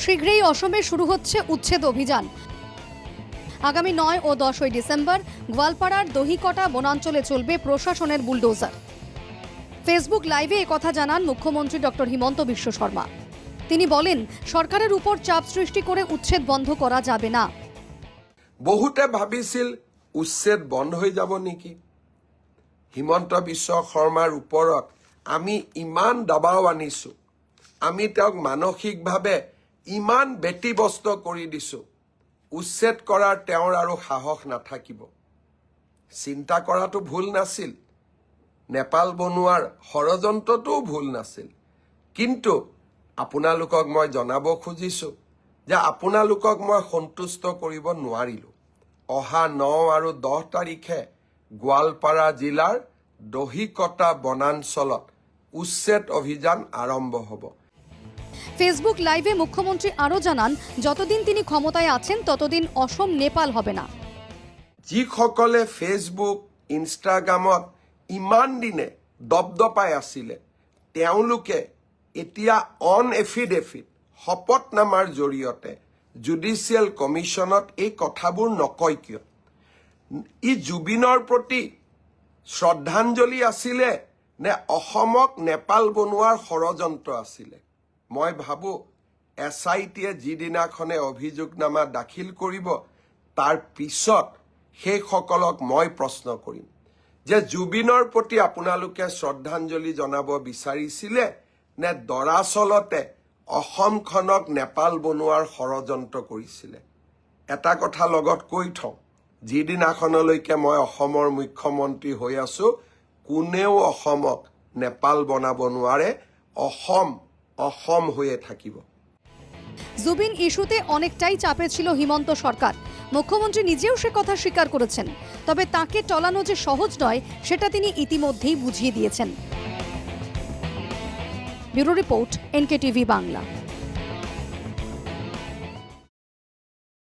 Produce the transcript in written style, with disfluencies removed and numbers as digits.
শীঘ্রই অসমে শুরু হচ্ছে উচ্ছেদ অভিযান। আগামী 9 ও 10 ডিসেম্বর গোয়ালপাড়ার দহিকটা বনাঞ্চলে চলবে প্রশাসনের বুলডোজার। ফেসবুক লাইভে একথা জানান মুখ্যমন্ত্রী ডক্টর হিমন্ত বিশ্ব শর্মা। তিনি বলেন, সরকারের উপর চাপ সৃষ্টি করে উচ্ছেদ বন্ধ করা যাবে না। বহুতে ভাবিছিল উচ্ছেদ বন্ধ হয়ে যাব নেকি। হিমন্ত বিশ্ব শৰ্মাৰ ওপৰত আমি ইমান দবাও আনিছো, আমি তেওঁক মানসিকভাৱে ইমান ব্যতিব্যস্ত কৰি দিছো, উচ্ছেদ কৰাৰ তেওঁৰ আৰু সাহস নাথাকিব। চিন্তা কৰাটো ভুল নাছিল, নেপাল বনোৱাৰ ষড়যন্ত্ৰটোও ভুল নাছিল। কিন্তু আপোনালোকক মই জনাব খুজিছো যে আপোনালোকক মই সন্তুষ্ট কৰিব নোৱাৰিলো। অহা 9 আৰু 10 তাৰিখে গোৱালপাৰা জিলাৰ দহিকটা বনাঞ্চলত উচ্ছেদ অভিযান আৰম্ভ হ'ব। ফেসবুক লাইভে মুখ্যমন্ত্রী আরও জানান, যতদিন তিনি ক্ষমতায় আছেন ততদিন অসম নেপাল হবে না। যিসকলে ফেচবুক ইনষ্টাগ্ৰামত ইমান দিনে দপদপাই আছিলে, তেওঁলোকে এতিয়া অন এফিডেভিট শপতনামাৰ জৰিয়তে জুডিচিয়েল কমিশ্যনত এই কথাবোৰ নকয় কিয়? ই জুবিনৰ প্ৰতি শ্ৰদ্ধাঞ্জলি আছিলে নে অসমক নেপাল বনোৱাৰ ষড়যন্ত্ৰ আছিলে? মই ভাবো SITয়ে যিদিনাখনে অভিযোগনামা দাখিল কৰিব, তাৰ পিছত সেইসকলক মই প্ৰশ্ন কৰিম যে জুবিনৰ প্ৰতি আপোনালোকে শ্ৰদ্ধাঞ্জলি জনাব বিচাৰিছিলে নে দৰাচলতে অসমখনক নেপাল বনোৱাৰ ষড়যন্ত্ৰ কৰিছিলে? এটা কথা লগত কৈ থওঁ, যিদিনাখনলৈকে মই অসমৰ মুখ্যমন্ত্ৰী হৈ আছো, কোনেও অসমক নেপাল বনাব নোৱাৰে। অসম অসম হয়ে থাকিব। জুবিন ইস্যুতে অনেকটাই চাপে ছিল হিমন্ত সরকার। মুখ্যমন্ত্রী নিজেও সে কথা স্বীকার করেছেন। তবে তাকে টলানো যে সহজ নয়, সেটা তিনি ইতিমধ্যেই বুঝিয়ে দিয়েছেন। Bureau report, NKTV Bangla.